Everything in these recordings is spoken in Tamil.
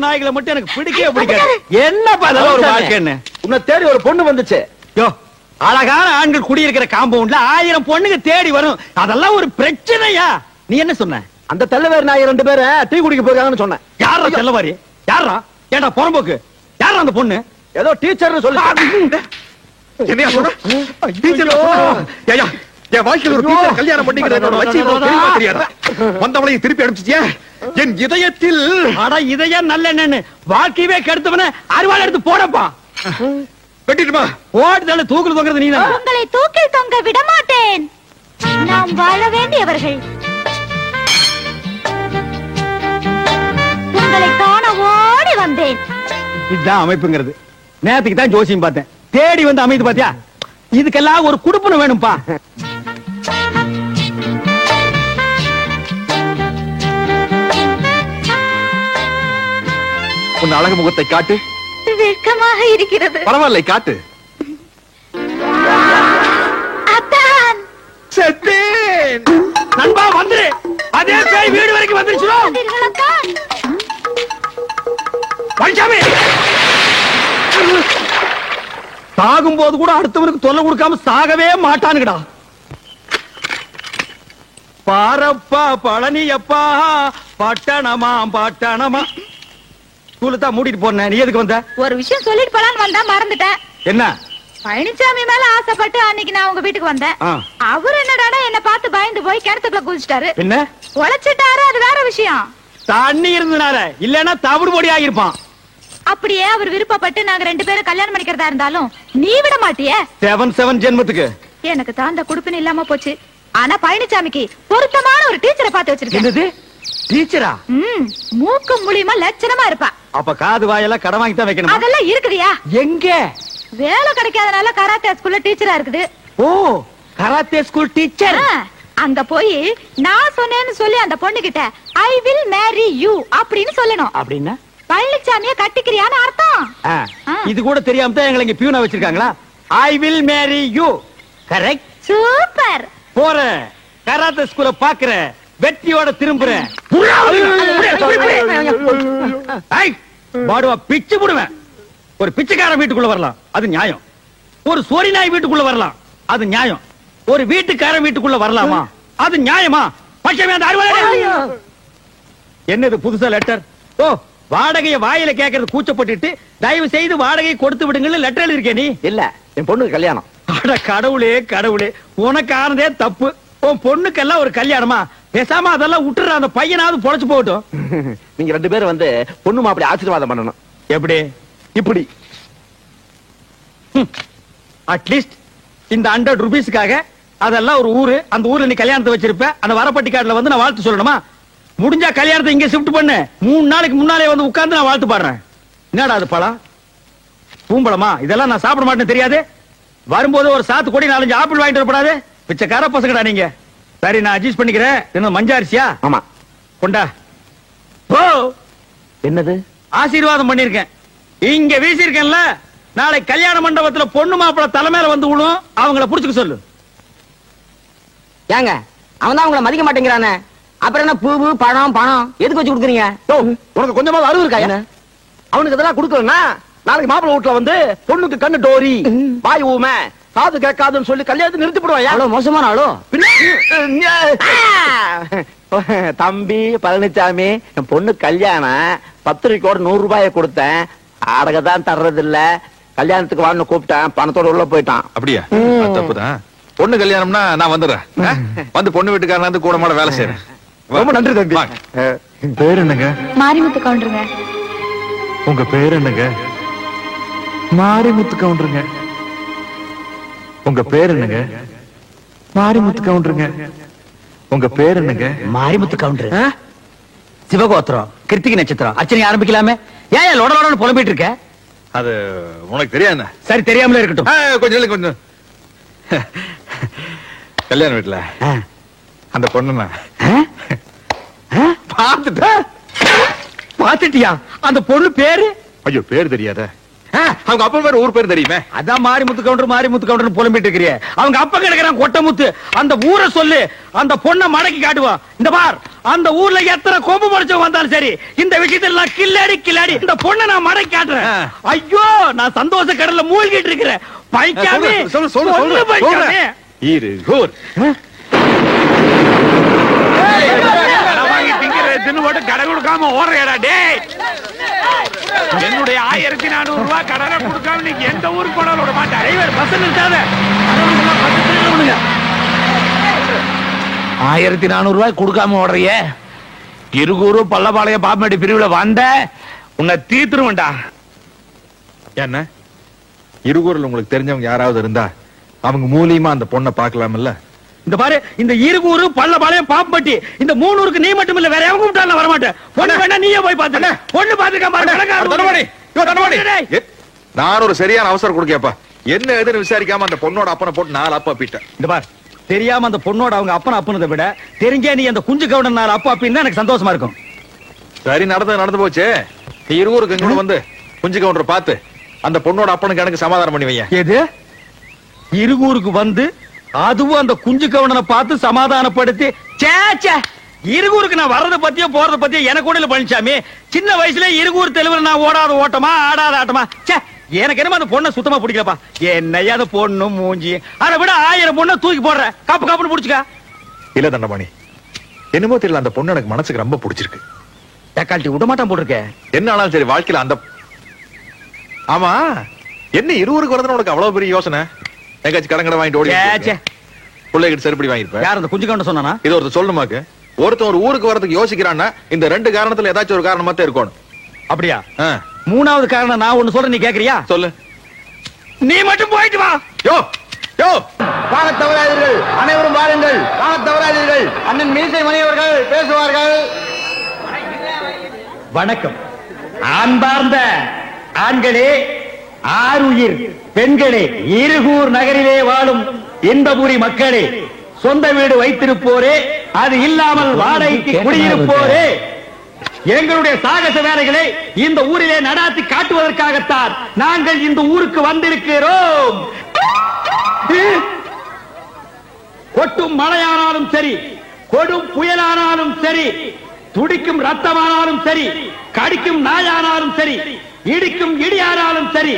நாய்களை மட்டும் எனக்கு பிடிக்கவே பிடிக்காது. என்னப்பா அதெல்லாம் ஒரு வாழ்க்கைன்னு? உன்னை தேடி ஒரு பொண்ணு வந்துச்சு. யோ, அழகான ஆண்கள் குடியிருக்கிற காம்பவுண்ட்ல 1000 பொண்ணுங்க தேடி வரும். அதெல்லாம் ஒரு பிரச்சனையா? நீ என்ன சொன்ன? அந்த தெல்லவேர் நாய் 2 பேரை டீ குடிக்க போயிருக்காங்கன்னு சொன்னேன். யாரா தெல்லவாரி? யாரா? ஏண்டா புறம்போக்கு? யாரா அந்த பொண்ணு? ஏதோ டீச்சர்னு சொல்லி. என்னையா சொல்ற? டீச்சர் ஐயா, என் வாழ்க்கையில் ஒரு டீச்சர் கல்யாணம் பண்ணிக்கிறத வச்சு தெரியுமா தெரியாதா? வந்தவளையும் திருப்பி அனுப்பிச்சிட்டியா? என் இதயத்தில் அட இதயம் நல்ல என்னன்னு வாழ்க்கையவே கெடுத்தவன அறுவாள் எடுத்து போடப்பா. வெட்டிடுமா? ஓடுதல தூக்குல தொங்குறது நீதான். உங்களை தூக்கில் தொங்க விட மாட்டேன். நாம் வாழ வேண்டியவர்கள். உங்களை காண ஓடி வந்தேன். இதுதான் அமைப்புங்கிறது. நேத்துக்கு தான் ஜோசியம் பார்த்தேன். தேடி வந்து அமைது பாத்தியா? இதுக்கெல்லாம் ஒரு குடுப்பன வேணும்பா. உன் அழகு முகத்தை காட்டு. வெட்கமாக இருக்கிறது. பரவாயில்லை, காட்டு. அத்தான், செத்தேன். நண்பா வந்துரு. அதே பேய் வீடு வரைக்கும் வந்துருச்சுடா. பார்த்தீர்களா அத்தான்? பஞ்சாமி சாகும் போது கூட அடுத்தவனுக்கு தொல்லை கொடுக்காம சாகவே மாட்டானுங்கடா. பாரப்பா பழனியப்பா பட்டணமா பட்டணமா. ஸ்கூலுக்கு தான் மூடிட்டு போறேன். நீ எதுக்கு வந்த? ஒரு விஷயம் சொல்லிட்டு போலான்னு வந்தா மறந்துட்டேன். என்ன? பழனிசாமி மேல ஆசைப்பட்டு அன்னைக்கு நான் உங்க வீட்டுக்கு வந்தேன். அவர் என்னடானா என்ன பார்த்து பயந்து போய் கிணத்துக்குள்ள குதிச்சிட்டாரு. என்ன? உழைச்சிட்டாரு, அது வேற விஷயம். தண்ணி இருந்தனால, இல்லன்னா தவிடு பொடி ஆகிருப்பான். அப்படியே அவர் விருப்பப்பட்டு நாங்க 2 பேரும் கல்யாணம் பண்ணிக்கிறதா இருந்தாலும் நீ விட மாட்டியே. 7 ஜென்மத்துக்கு எனக்கு தான் அந்த குடுப்பின இல்லாம போச்சு. ஆனா பழனிசாமிக்கு பொருத்தமான ஒரு டீச்சரை பார்த்து வச்சிருக்கேன். என்னது? டீச்சரா? மூக்கு மூலியமா லட்சணமா இருப்பா. அப்ப காது வாயெல்லாம் கடன் வாங்கி தான் வைக்கணும். அதெல்லாம் இருக்குதியா? எங்க? வேலை கிடைக்காதனால கராத்தே ஸ்கூல்ல டீச்சரா இருக்குது. ஓ, கராத்தே ஸ்கூல் டீச்சர். அங்க போய் நான் சொன்னேன்னு சொல்லி அந்த பொண்ணு கிட்ட ஐ வில் மேரி யூ அப்படின்னு சொல்லணும். அப்படின்னா பழனிசாமிய கட்டிக்கிறியான்னு அர்த்தம். இது கூட தெரியாம தான் எங்களை இங்க பியூனா வச்சிருக்காங்களா? I will marry you. Correct. Super. போற கராத்தே ஸ்கூல பாக்குற, வெற்றியோட திரும்புறேன். பாடுவா பிச்சு போடுவேன். ஒரு பிச்சைக்காரன் வீட்டுக்குள்ள வரலாம், அது நியாயம். ஒரு சோரி நாய் வீட்டுக்குள்ள வரலாம், அது நியாயம். ஒரு வீட்டுக்காரன் வீட்டுக்குள்ள வரலாமா? அது நியாயமா? பட்சமே அந்த அறுவடை. என்னது புதுசா லெட்டர்? ஓ, வாடகையை வாயில கேட்கறது கூச்சப்பட்டுட்டு தயவு செய்து வாடகை கொடுத்து விடுங்கன்னு லெட்டர் எழுதிருக்கே நீ? இல்ல, என் பொண்ணுக்கு கல்யாணம். அட கடவுளே கடவுளே, உனக்கு ஆனதே தப்பு. உன் பொண்ணுக்கெல்லாம் ஒரு கல்யாணமா? பேசாம அதெல்லாம் விட்டுற, அந்த பையனாவது பொழைச்சு போகட்டும். நீங்க 2 பேரும் வந்து பொண்ணு மாப்பிள்ளை ஆசீர்வாதம் பண்ணணும். எப்படி? இப்படி. அட்லீஸ்ட் இந்த 100 ரூபீஸ்க்காக அதெல்லாம் ஒரு ஊரு, அந்த ஊர்ல நீ கல்யாணத்தை வச்சிருப்ப. அந்த வரப்பட்டிக்காட்டுல வந்து நான் வாழ்த்து சொல்லணுமா? முடிஞ்சா கல்யாணத்தை இங்க ஷிஃப்ட் பண்ணு. 3 நாளைக்கு முன்னாலே வந்து உட்கார்ந்து நான் வாழ்த்து பாடுறேன். என்னடா அது பழம்? பூம்பழமா? இதெல்லாம் நான் சாப்பிட மாட்டேன்னு தெரியாது? வரும்போது ஒரு சாத்து கொடி 4-5 ஆப்பிள் வாங்கிட்டு வரப்படாது? பிச்சைக்கார பசங்கடா நீங்க. சரி, நான் அட்ஜஸ்ட் பண்ணிக்கிறேன். என்ன மஞ்சாரிசியா? ஆமா. கொண்டா. ஓ, என்னது? ஆசீர்வாதம் பண்ணிருக்கேன். இங்க வீசிருக்கேன்ல, நாளை கல்யாண மண்டபத்துல பொண்ணு மாப்பிள தலைமையில வந்து விழும். அவங்கள புடிச்சுக்க சொல்லு. ஏங்க, அவன் தான் உங்களை மதிக்க மாட்டேங்கிறானே. அப்புறம் என்ன பூ பழம் பணம் எதுக்கு வச்சு கொடுக்குறீங்க? உனக்கு கொஞ்சமாவது அறிவு இருக்கா? என்ன அவனுக்கு இதெல்லாம் கொடுக்கலன்னா நாளைக்கு மாப்பிள்ளை வீட்டுல வந்து பொண்ணுக்கு கண்ணு டோரி, வாய் ஊமை, காது கேட்காதுன்னு சொல்லி கல்யாணத்தை நிறுத்தி போடுவாயா? அவ்வளவு மோசமான ஆளோ? தம்பி பழனிசாமி, என் பொண்ணு கல்யாணம், பத்திரிக்கையோட 100 ரூபாயை கொடுத்தேன். அடகதான் தர்றது இல்ல. கல்யாணத்துக்கு வான்னு கூப்பிட்டேன், பணத்தோட உள்ள போயிட்டான். அப்படியா? தப்புதான். பொண்ணு கல்யாணம்னா நான் வந்துடுறேன். வந்து பொண்ணு வீட்டுக்காரன் வந்து கூட மாட வேலை செய்யறேன். ரொம்ப நன்றி தம்பி. பேர் என்னங்க? மாரிமுத்து கவுண்டருங்க. உங்க பேர் என்னங்க? மாரிமுத்து கவுண்டருங்க. உங்க பேர் என்னங்க? மாரிமுத்து கவுண்டருங்க. உங்க பேர் என்னங்க? மாரிமுத்து கவுண்டர். சிவகோத்திரம், கிருத்திகை நட்சத்திரம். அர்ச்சனை ஆரம்பிக்கலாமே. ஏன் லோட புலம்பிட்டு இருக்க? அது உனக்கு தெரியாது. சரி, தெரியாமலே இருக்கட்டும். கொஞ்சம் கொஞ்சம். கல்யாண வீட்டுல அந்த பொண்ணு பாத்துட்டியா? அந்த பொண்ணு பேரு? ஐயோ, பேர் தெரியாத? அவங்க அப்பா பேர், ஊர் பேர் தெரியுமே. அதான் மாரிமுத்து கவுண்டர் மாரிமுத்து கவுண்டர் புலம்பிட்டு இருக்கிறிய. அவங்க அப்பா கிடக்குறான் கொட்டமுத்து. அந்த ஊரை சொல்லு, அந்த பொண்ணை மடக்கி காட்டுவா. இந்த பார், அந்த ஊர்ல எத்தனை கொம்பு முடிச்சவங்க வந்தாலும் சரி இந்த விஷயத்துல நான் கில்லாடி இந்த பொண்ணை நான் மடை காட்டுறேன். ஐயோ நான் சந்தோஷ கடல்ல மூழ்கிட்டு இருக்கிறேன். பைக்காமே சொல்லு பைக்காமே இருகூர் கடை கொடுக்காம ஓடுறா டேய். என்னுடைய 1400 ரூபாய் கடனை கொடுக்காம நீங்க எந்த ஊருக்கு போனாலும் விட மாட்டேன். Driver bus நிறுத்தாத. 1400 ரூபாய் கொடுக்காம ஓடுறியே. இருகூரு பல்லபாளைய பாப்பமேடு பிரிவுல வந்த உன்னை தீத்துருவேன்டா. என்ன இருகூர்ல உங்களுக்கு தெரிஞ்சவங்க யாராவது இருந்தா அவங்க மூலியமா அந்த பொண்ணை பார்க்கலாம்ல? இந்த பாரு இந்த இருகூரு பள்ளபாளையம் பாப்பட்டி இந்த 3 ஊருக்கு நீ மட்டும் இல்ல வேற எவங்க கூப்பிட்டாலும் வர மாட்டேன். பொண்ணு வேணா நீயே போய் பாத்துக்க. பொண்ணு பாத்துக்க நான் ஒரு சரியான அவசரம் கொடுக்கப்பா. என்ன எதுன்னு விசாரிக்காம அந்த பொண்ணோட அப்பனை போட்டு 4 அப்பா பீட்டேன். இந்த பார் தெரியாம அந்த பொண்ணோட அவங்க அப்பனை அப்பனதை விட தெரிஞ்சே நீ அந்த குஞ்சு கவுடன் 4 அப்பா அப்படின்னு எனக்கு சந்தோஷமா இருக்கும். சரி நடந்து போச்சு. நீ இருகூருக்கு இங்க வந்து குஞ்சு கவுண்டரை பார்த்து அந்த பொண்ணோட அப்பனுக்கு எனக்கு சமாதானம் பண்ணி வைய. எது இருகூருக்கு வந்து அதுவும் அந்த குஞ்சு கவுண்டனை பார்த்து சமாதானப்படுத்தி சேச்சே இருகூருக்கு நான் வர்றத பத்தியோ போறத பத்தியோ எனக்கு கூட இல்ல பழனிசாமி. சின்ன வயசுல இருகூர் தெலுங்குல நான் ஓடாத ஓட்டமா ஆடாத ஆட்டமா. சே எனக்கு என்னமா அந்த பொண்ணை சுத்தமா பிடிக்கலப்பா. என்னையா அந்த பொண்ணு மூஞ்சி அதை விட 1000 பொண்ணை தூக்கி போடுற காப்புன்னு புடிச்சுக்க. இல்ல தண்டபாணி என்னமோ தெரியல அந்த பொண்ணு எனக்கு மனசுக்கு ரொம்ப பிடிச்சிருக்கு. தக்காளி விட மாட்டான் போட்டிருக்க. என்ன ஆனாலும் சரி வாழ்க்கையில அந்த ஆமா என்ன இருவருக்கு வரதுன்னு உனக்கு அவ்வளவு பெரிய யோசனை? எங்காச்சும் கடங்கடை வாங்கிட்டு ஓடி பிள்ளைகிட்ட செருப்படி வாங்கிருப்பேன். யார் அந்த குஞ்சு கவுண்ட சொன்னானா? இது ஒருத்தர் சொல்லுமாக்கு. ஒருத்தன் ஒரு ஊருக்கு வரதுக்கு யோசிக்கிறான்னா இந்த 2 காரணத்துல ஏதாச்சும் ஒரு காரணமா தான் இருக்கணும். அப்படியா? 3வது காரணம் நான் ஒண்ணு சொல்றேன், நீ கேக்குறியா? சொல்லு. நீ மட்டும் போயிட்டு வா. யோ யோ வாங்க தவறாதீர்கள், அனைவரும் வாருங்கள். வாங்க தவறாதீர்கள், அண்ணன் மீசை மணியவர்கள் பேசுவார்கள். வணக்கம். அன்பார்ந்த ஆண்களே, ஆருயிர் பெண்களே, இருகூர் நகரிலே வாழும் இன்பபுரி மக்களே, சொந்த வீடு வைத்திருப்போரே, அது இல்லாமல் வாடகைக்கு குடியிருப்போரே, எங்களுடைய சாகச வேலைகளை இந்த ஊரிலே நடாத்தி காட்டுவதற்காகத்தான் நாங்கள் இந்த ஊருக்கு வந்திருக்கிறோம். கொட்டும் மழையானாலும் சரி, கொடும் புயலானாலும் சரி, துடிக்கும் ரத்தமானாலும் சரி, கடிக்கும் நாயானாலும் சரி, இடிக்கும் இடியானாலும் சரி,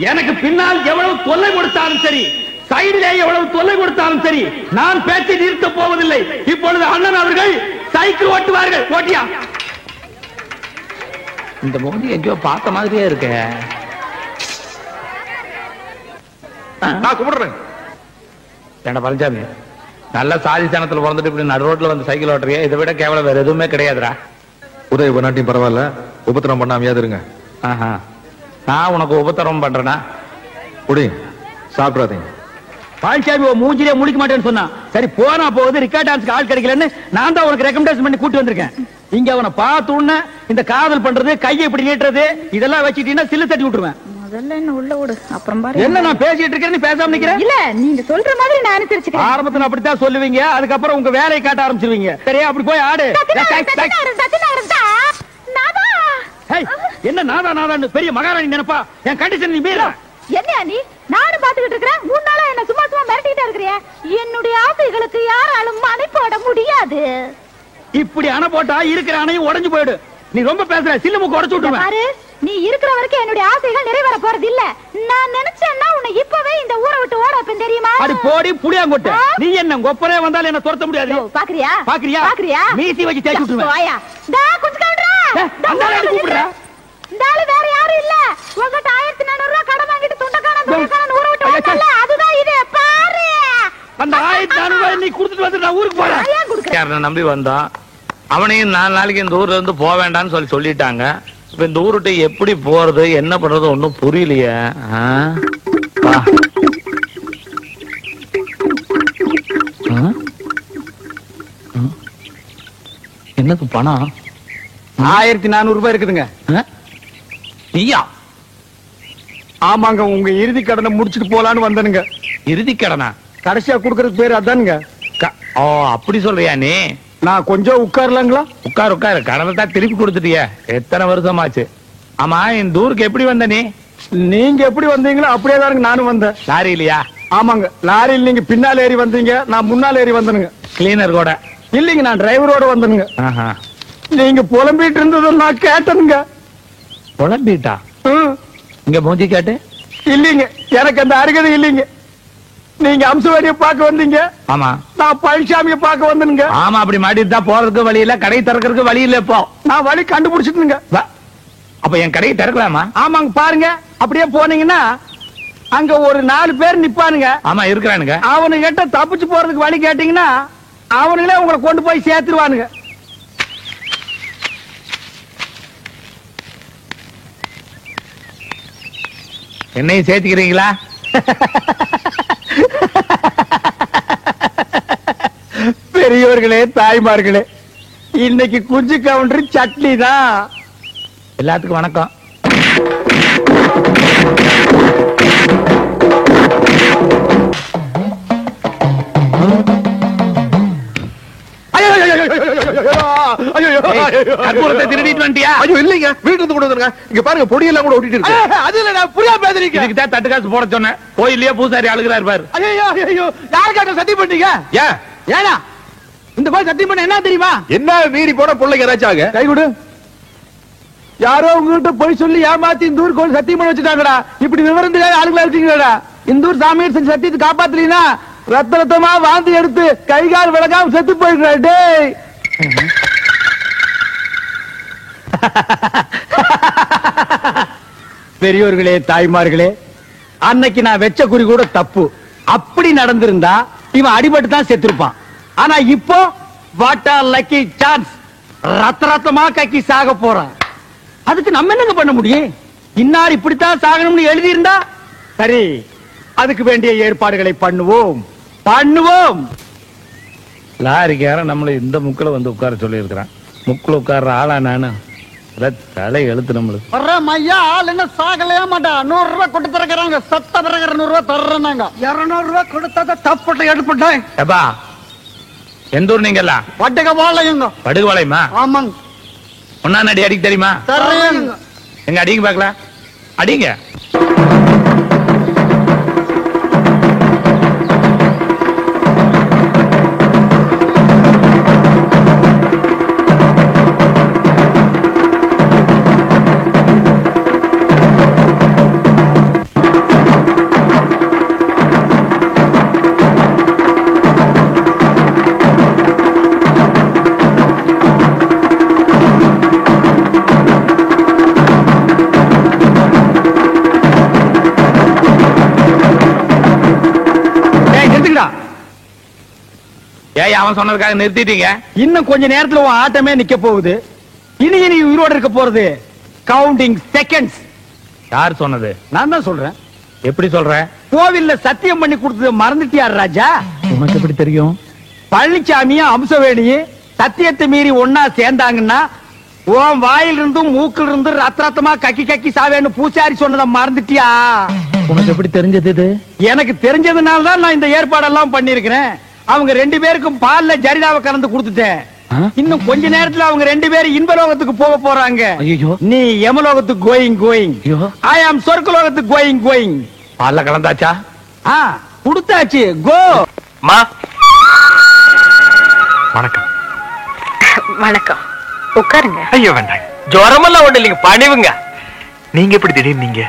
எனக்கு பின்னால் எவ்வளவு தொல்லை கொடுத்தாலும் சரி, சைடிலே எவ்வளவு தொல்லை கொடுத்தாலும் சரி, நான் பேச்சை நிறுத்த போவதில்லை. இப்பொழுது அண்ணன் அவர்கள் சைக்கிள் ஓட்டுவார்கள். ஓட்டியா? இந்த மோதி எங்கேயோ பார்த்த மாதிரியே இருக்க. நான் கும்பிடுறேன். என்ன பழனிசாமி, நல்ல சாதி சனத்துல பிறந்துட்டு இப்படி நடு ரோட்ல வந்து சைக்கிள் ஓட்டுறியா? இதை விட கேவலம் வேற எதுவுமே கிடையாதுடா. உதவி பண்ணாட்டியும் பரவாயில்ல, உபத்திரம் பண்ணாமையாவது இருங்க. நான் உனக்கு உபத்திரம் பண்றேனா? குடி, சாப்பிடாதீங்க. பால்சாமி மூஞ்சிலே முடிக்க மாட்டேன்னு சொன்னா, சரி போனா போகுது, ரிக்கார்ட் டான்ஸ்க்கு ஆள் கிடைக்கலன்னு நான் தான் உனக்கு ரெக்கமெண்டேஷன் பண்ணி கூட்டி வந்திருக்கேன். இங்க அவனை பார்த்த உடனே இந்த காதல் பண்றது, கையை இப்படி நீட்டுறது, இதெல்லாம் வச்சுட்டீங்கன்னா சில்லு தட்டி விட்டுருவேன். முதல்ல என்ன உள்ள விடு, அப்புறம் பாரு. என்ன நான் பேசிட்டு இருக்கேன்னு பேசாம நிக்கிறேன்? இல்ல நீங்க சொல்ற மாதிரி நான் அனுசரிச்சுக்கிறேன். ஆரம்பத்துல அப்படித்தான் சொல்லுவீங்க, அதுக்கப்புறம் உங்க வேலையை காட்ட ஆரம்பிச்சிருவீங்க. சரியா? அப்படி போய் ஆடு. என்ன நாதான்னு பெரிய மகாராணி நினைப்பா? என் கண்டிஷன் நீ மீற. என்ன நீ? நானும் பாத்துக்கிட்டு இருக்கிறேன். 3 நாளா என்ன சும்மா மிரட்டிட்டே இருக்கிறியா? என்னுடைய ஆசைகளுக்கு யாராலும் அணை போட முடியாது. இப்படி அணை போட்டா இருக்கிற அணையும் உடைஞ்சு போயிடு. நீ ரொம்ப பேசுற, சில்லு மூக்கு உடைச்சு விட்டுருவேன். பாரு, நீ இருக்கிற வரைக்கும் என்னுடைய ஆசைகள் நிறைவேற போறது இல்ல. நான் நினைச்சேன்னா உன்னை இப்பவே இந்த ஊரை விட்டு ஓட வைப்பேன், தெரியுமா? அடி போடி புளியாங்கொட்டை. நீ என்ன கொப்பரே வந்தாலும் என்ன துரத்த முடியாது. பாக்குறியா? பாக்குறியா? பாக்குறியா? மீசி வச்சு தேய்ச்சு விட்டுருவேன். வாயா. டா கொஞ்சம் கவுண்டரா. அந்த ஆளு கூப்பிடுறா. இந்த ஆளு வேற யாரும் இல்ல. உங்ககிட்ட 1400 ரூபாய் கடன் வாங்கிட்டு துண்டக்கான ஊரை விட்டு ஓடல. அதுதான் இது, பாரு. அந்த 1400 ரூபாய் நீ கொடுத்துட்டு வந்து நான் ஊருக்கு போறேன். யாரை நம்பி வந்தான், அவனையும் 4 நாளைக்கு இந்த ஊர்ல இருந்து போக வேண்டாம்னு சொல்லிட்டாங்க. இப்ப இந்த ஊருட்டு எப்படி போறது, என்ன பண்றது ஒண்ணும் புரியலையே. என்னது பணம்? 1400 ரூபாய் இருக்குதுங்க. நீயா? ஆமாங்க, உங்க இறுதி கடனை முடிச்சிட்டு போலான்னு வந்தனுங்க. இறுதி கடனா? கடைசியா குடுக்கறதுக்கு பேரு அதானுங்க. ஓ அப்படி சொல்றியா நீ? நான் கொஞ்சம் உட்காரலாங்களா? உட்காரு. கடனை தான் திருப்பி கொடுத்துட்டிய. எத்தனை வருஷமாச்சு? ஆமா, இந்த ஊருக்கு எப்படி வந்த நீ? நீங்க எப்படி வந்தீங்களோ அப்படியே தானுங்க நானும் வந்தேன். லாரி இல்லையா? ஆமாங்க, லாரியில் நீங்க பின்னால் ஏறி வந்தீங்க, நான் முன்னால் ஏறி வந்தனுங்க. கிளீனர் கூட இல்லைங்க, நான் டிரைவரோட வந்தனுங்க. ஆஹா. நீங்க புலம்பிட்டு இருந்ததை நான் கேட்டனுங்க. புலம்பிட்டா? இங்க மூஞ்சி கேட்டு. இல்லைங்க, எனக்கு அந்த அருகதை இல்லைங்க. நீங்க அம்சவாடிய பார்க்க வந்தீங்க, ஆமா. நான் பழனிசாமிய பார்க்க வந்தனுங்க. ஆமா, அப்படி மாட்டிட்டு தான் போறதுக்கு வழி இல்ல, கடை திறக்கிறதுக்கு வழி இல்ல. இப்போ நான் வழி கண்டுபிடிச்சிட்டுங்க. அப்ப என் கடையை திறக்கலாமா? ஆமாங்க, பாருங்க. அப்படியே போனீங்கன்னா அங்க ஒரு 4 பேர் நிப்பானுங்க. ஆமா, இருக்கிறானுங்க. அவனு கிட்ட தப்பிச்சு போறதுக்கு வழி கேட்டீங்கன்னா அவனுங்களே உங்களை கொண்டு போய் சேர்த்துருவானுங்க. என்னையும் சேர்த்துக்கிறீங்களா? பெரியவர்களே, தாய்மார்களே, இன்னைக்கு குஞ்சு கவுண்டர் சட்னி தான். எல்லாத்துக்கும் வணக்கம். கற்பூரத்தை திருடிட்டு வந்துட்டியா? ஐயோ இல்லைங்க, வீட்டுல இருந்து கொண்டு வந்துருங்க. இங்க பாருங்க, பொடியெல்லாம் கூட ஒட்டிட்டு இருக்கு. அது இல்ல, நான் புரியா பேசுறீங்க. இதுக்கு தான் தட்டு காசு போட சொன்னேன். கோயிலே பூசாரி அழுகிறாரு பாரு. ஐயோ, யாருக்காக சத்தியம் பண்ணீங்க? ஏன் ஏனா இந்த கோயில் சத்தியம் பண்ண என்ன தெரியுமா? என்ன மீறி போட பிள்ளைங்க ஏதாச்சும் ஆக? கை கொடு. யாரோ உங்ககிட்ட போய் சொல்லி ஏமாத்தி இந்த ஊர் கோயில் சத்தியம் பண்ண வச்சுட்டாங்கடா. இப்படி விவரம் தெரியாத ஆளுங்களா இருக்கீங்கடா. இந்த ஊர் சாமியார் செஞ்ச சத்தியத்தை காப்பாத்தலீனா ரத்த ரத்தமா வாந்தி எடுத்து கை கால் விளக்காம செத்து போயிடுறா. டேய், பெரியோர்களே, தாய்மார்களே, அன்னைக்கு நான் வெச்ச குறி கூட தப்பு. அப்படி நடந்திருந்தா இவன் அடிபட்டு தான் செத்துருப்பான். ஆனா இப்போ வாட் ஆர் லக்கி சான்ஸ், ரத்த ரத்தமா கக்கி சாக போறான். அதுக்கு நம்ம என்னங்க பண்ண முடியும்? இன்னார் இப்படித்தான் சாகணும்னு எழுதி இருந்தா சரி, அதுக்கு வேண்டிய ஏற்பாடுகளை பண்ணுவோம். லாரிக்காரன் நம்மள இந்த முக்குல வந்து உட்கார சொல்லி இருக்கிறான். முக்குல உட்கார்ற ஆளா நானு? தலை எழுத்து நம்மளுக்கு. ஐயா, ஆள் என்ன சாகலையா மாட்டா. 100 ரூபாய் கொடுத்து தரக்குறாங்க. சத்த பிறகு 200 ரூபாய் தர்றாங்க. 200 ரூபாய் கொடுத்தா தப்பு எடுப்பட்டேன். எப்பா, எந்த ஊர் நீங்க எல்லாம்? வட்டக வாழையுங்க. படுகு வாழையுமா? ஆமாங்க. ஒன்னா அடி அடிக்க தெரியுமா? தர்றேங்க. எங்க அடிங்க பாக்கல, அடிங்க. அவன் சொன்னதுக்காக நிறுத்திட்டீங்க. இன்னும் கொஞ்ச நேரத்துல உன் ஆட்டமே நிக்க போகுது. இனி உயிரோட இருக்க போறது கவுண்டிங் செகண்ட்ஸ். யார் சொன்னது? நான் தான் சொல்றேன். எப்படி சொல்ற? கோவில்ல சத்தியம் பண்ணி கொடுத்தது மறந்துட்டியார் ராஜா? உனக்கு எப்படி தெரியும்? பழனிசாமியும் அம்சவேணியும் சத்தியத்தை மீறி ஒன்னா சேர்ந்தாங்கன்னா உன் வாயிலிருந்தும் மூக்கில் இருந்து ரத்த ரத்தமா கக்கி கக்கி சாவேன்னு பூசாரி சொன்னதை மறந்துட்டியா? உனக்கு எப்படி தெரிஞ்சது? இது எனக்கு தெரிஞ்சதுனால தான் நான் இந்த ஏற்பாடெல்லாம் பண்ணிருக்கிறேன். அவங்க 2 பேருக்கும் பால்ல ஜரிதாவை கலந்து கொடுத்துட்டேன். இன்னும் கொஞ்ச நேரத்துல அவங்க 2 பேரும் இன்பலோகத்துக்கு போக போறாங்க. நீ யமலோகத்துக்கு கோயிங். ஐ ஆம் சொர்க்கலோகத்துக்கு கோயிங். பால்ல கலந்தாச்சா? கொடுத்தாச்சு. கோ. மா, வணக்கம். வணக்கம். உட்காருங்க. ஐயோ வேண்டாம், ஜுரமெல்லாம் ஒண்ணு இல்லைங்க, பணிவுங்க. நீங்க எப்படி திடீர்னு நீங்க?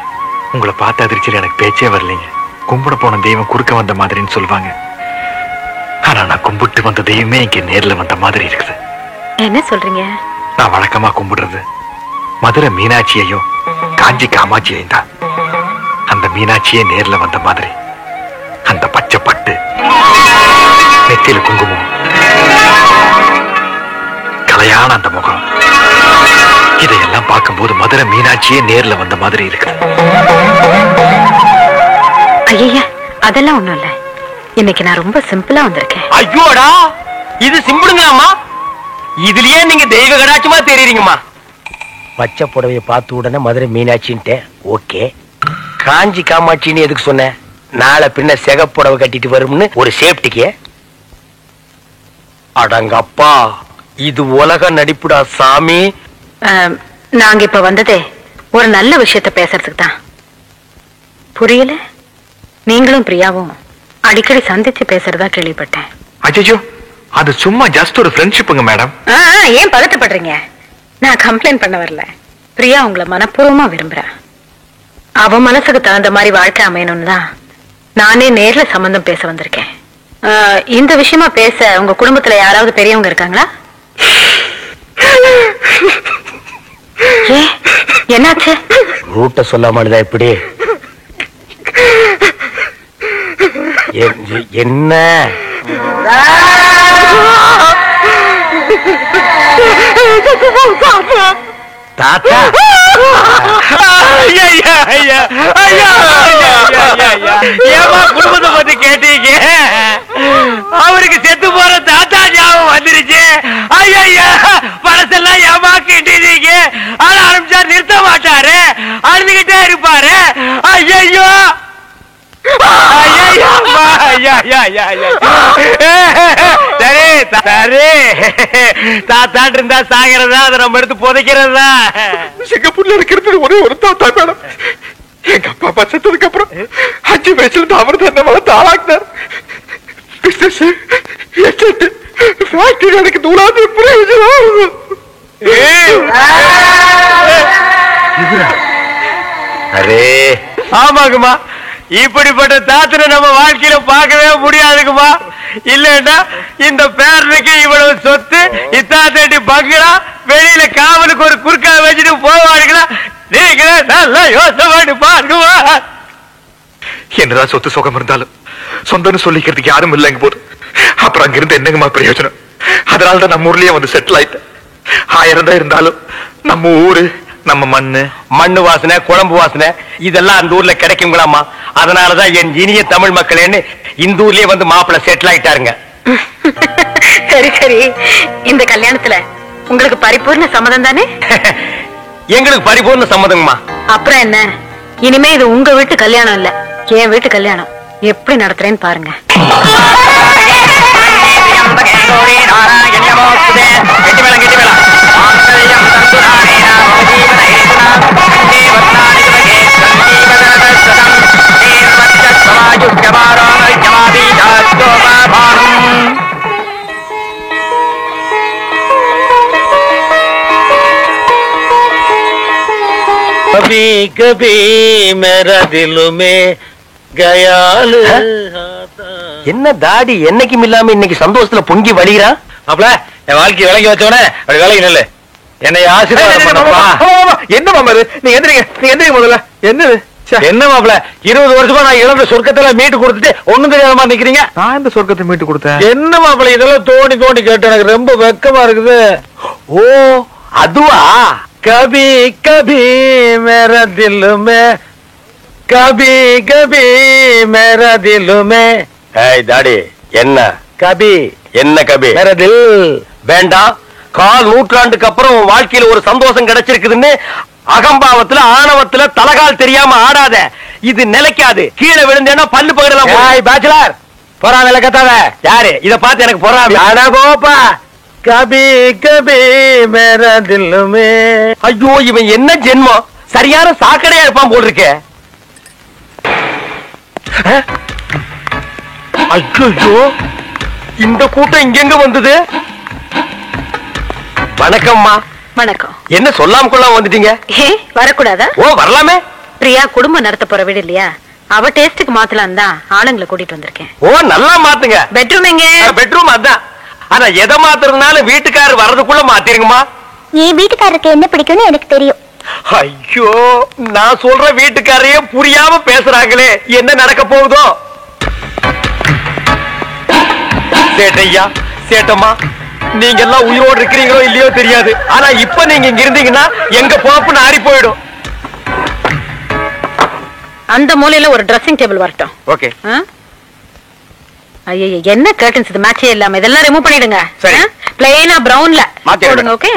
உங்களை பார்த்த அதிர்ச்சியில் எனக்கு பேச்சே வரலைங்க. கும்பிட போன தெய்வம் குறுக்க வந்த மாதிரின்னு சொல்லுவாங்க. ஆனா நான் கும்பிட்டு வந்த தெய்வமே இங்க நேர்ல வந்த மாதிரி இருக்குது. என்ன சொல்றீங்க? நான் வழக்கமா கும்பிடுறது மதுரை மீனாட்சியையும் காஞ்சி காமாட்சியையும் தான். அந்த மீனாட்சியே நேர்ல வந்த மாதிரி அந்த பச்சை பட்டு, நெத்தியில குங்குமம், கலையான அந்த முகம், இதையெல்லாம் பார்க்கும்போது மதுரை மீனாட்சியே நேர்ல வந்த மாதிரி இருக்கு. ஐயா, அதெல்லாம் ஒண்ணும் இல்ல. இன்னைக்கு நான் ரொம்ப சிம்பிளா வந்திருக்கேன். ஐயோடா, இது சிம்பிளுங்களாமா? இதுலயே நீங்க தெய்வ கடாட்சமா தெரியுறீங்கம்மா. பச்சை புடவைய பார்த்த உடனே மதுரை மீனாட்சின்ட்டு ஓகே. காஞ்சி காமாட்சின்னு எதுக்கு சொன்ன? நாளை பின்ன சிகப்புடவை கட்டிட்டு வரும்னு ஒரு சேஃப்டிக்கு. அடங்கப்பா, இது உலக நடிப்புடா சாமி. நாங்க இப்ப வந்ததே ஒரு நல்ல விஷயத்த பேசுறதுக்கு தான். புரியல? நீங்களும் பிரியாவும் அடிக்கடி சந்திச்சு பேசுறதா கேள்விப்பட்டேன். அச்சோ, அது சும்மா ஜஸ்ட் ஒரு ஃப்ரெண்ட்ஷிப்புங்க மேடம். ஏன் பதட்டப்படுறீங்க? நான் கம்ப்ளைண்ட் பண்ண வரல. பிரியா உங்களை மனப்பூர்வமா விரும்புறா. அவ மனசுக்கு தகுந்த மாதிரி வாழ்க்கை அமையணும்னு தான் நானே நேர்ல சம்பந்தம் பேச வந்திருக்கேன். இந்த விஷயமா பேச உங்க குடும்பத்துல யாராவது பெரியவங்க இருக்காங்களா? என்னாச்சு? ரூட்ட சொல்லாமலுதான் எப்படி? என்ன தாத்தா? ஏமா குடும்பத்தை பத்தி கேட்டீங்க? அவருக்கு செத்து போற தாத்தா ஞாபகம் வந்துருச்சு. ஐயா பழசெல்லாம் ஏமா கேட்டீங்க? ஆனா ஆரம்பிச்சா நிறுத்த மாட்டாரு, அழுதுகிட்டே இருப்பாரு. ஐயோ தாத்தா இருந்தா சாகிறதா, அதை நம்ம எடுத்து புதைக்கிறதா? சிங்கப்பூர்ல இருக்கிறது ஒரே ஒரு தாத்தா மேடம். எங்க அப்பா அப்பா செத்ததுக்கு அப்புறம் 5 வயசுல இருந்து அவர் தான் என்ன வளர்த்து ஆளாக்குனார். பிசினஸ் ஃபேக்டரி எனக்கு தூளாது பிரயோஜனம். அரே ஆமாக்குமா, இப்படிப்பட்ட தாத்தனை நம்ம வாழ்க்கையில பார்க்கவே முடியாதுக்குமா. இல்லன்னா இந்த பேரனுக்கு இவ்வளவு சொத்து, இத்தாத்தி பங்களா, வெளியில காவலுக்கு ஒரு குறுக்கா வச்சுட்டு போவாருங்களா? நீங்க நல்லா யோசனை பண்ணி பாருங்கம்மா. என்னதான் சொத்து சுகம் இருந்தாலும் சொந்தம்னு சொல்லிக்கிறதுக்கு யாரும் இல்லைங்க போது அப்புறம் அங்கிருந்து என்னங்கம்மா பிரயோஜனம்? அதனாலதான் நம்ம ஊர்லயே வந்து செட்டில் ஆயிட்டேன். 1000 தான் இருந்தாலும் நம்ம ஊரு, நம்ம மண்ணு வாசனை, குழம்பு வாசனை இதெல்லாம் அந்த ஊர்ல கிடைக்குங்களாமா. அதனாலதான் என் இனிய தமிழ் மக்களேன்னு இந்த ஊர்லயே வந்து மாப்பிள்ள செட்டில் ஆயிட்டாருங்க. சரி சரி, இந்த கல்யாணத்துல உங்களுக்கு பரிபூர்ண சம்மதம் தானே? எங்களுக்கு பரிபூர்ண சம்மதங்கம்மா. அப்புறம் என்ன, இனிமே இது உங்க வீட்டு கல்யாணம் இல்ல, என் வீட்டு கல்யாணம். எப்படி நடத்துறேன்னு பாருங்க. कभी कभी मेरा दिल में गयाल. என்ன தாடி என்னைக்கும் இல்லாம இன்னைக்கு சந்தோஷத்துல பொங்கி வழிகிறான்? அப்பல என் வாழ்க்கை விளங்கி வச்சவனே அப்படி விலகி நில்லு. என்னை ஆசீர்வாதம் பண்ணப்பா. என்ன மாமா இது? நீங்க எந்திரிங்க முதல்ல. என்னது என்ன மாப்பிள, 20 வருஷமா நான் இழந்த சொர்க்கத்துல மீட்டு கொடுத்துட்டு ஒண்ணும் தெரியாம நிக்கிறீங்க. நான் இந்த சொர்க்கத்தை மீட்டு கொடுத்தேன். என்ன மாப்பிள இதெல்லாம் தோண்டி தோண்டி கேட்டு எனக்கு ரொம்ப வெக்கமா இருக்குது. ஓ அதுவா? கபி கபி மேரா தில் மே, கபி கபி மேரா தில் மே. ஏய் தாடி என்ன கபி? என்ன கபி? மேரா தில் வேண்டாம். 4 நூற்றாண்டுக்கு அப்புறம் உன் வாழ்க்கையில ஒரு சந்தோஷம் கிடைச்சிருக்குதுன்னு அகம்பாவத்துல ஆணவத்துல தலகால் தெரியாம ஆடாத. இது நிலைக்காது. கீழே விழுந்தேன்னா பல்லு பகடலாம். பேச்சுலர் பொறா வேலை கத்தாத. யாரு இத பார்த்து எனக்கு பொறா போப்பா. கபி கபி மேரா தில் மே. ஐயோ இவன் என்ன ஜென்மம், சரியான சாக்கடையா இருப்பான் போல் இருக்கே. ஐயோ இந்த கூட்டம் இங்கெங்க வந்தது? வணக்கம்மா. வணக்கம். என்ன சொல்லாம கொள்ளாம வந்துட்டீங்க? வரக்கூடாதா? ஓ வரலாமே. பிரியா குடும்பம் நடத்த போற வீடு இல்லையா, அவ டேஸ்டுக்கு மாத்தலாம் தான் ஆளுங்களை கூட்டிட்டு வந்திருக்கேன். ஓ நல்லா மாத்துங்க. பெட்ரூம் எங்க? பெட்ரூம் அதான். ஆனா எதை மாத்துறதுனால வீட்டுக்காரர் வர்றதுக்குள்ள மாத்திருங்கம்மா. என் வீட்டுக்காரருக்கு என்ன பிடிக்கும்னு எனக்கு தெரியும். ஐயோ நான் சொல்ற வீட்டுக்காரையே புரியாம பேசுறாங்களே, என்ன நடக்க போகுதோ? சேட்டையா சேட்டம்மா, நீங்க எல்லாம் உயிரோடு இருக்கிறீங்களோ இல்லையோ தெரியாது. ஆனா இப்ப நீங்க இங்க இருந்தீங்கன்னா எங்க பொழப்புன்னு ஆறி போயிடும். அந்த மூலையில ஒரு ட்ரெஸ்ஸிங் டேபிள் வரட்டும். ஓகே. ஐயோ என்ன கர்டன்ஸ் இது மேட்சே இல்லாம, இதெல்லாம் ரிமூவ் பண்ணிடுங்க. சரி. பிளைனா பிரவுன்ல போடுங்க. ஓகே.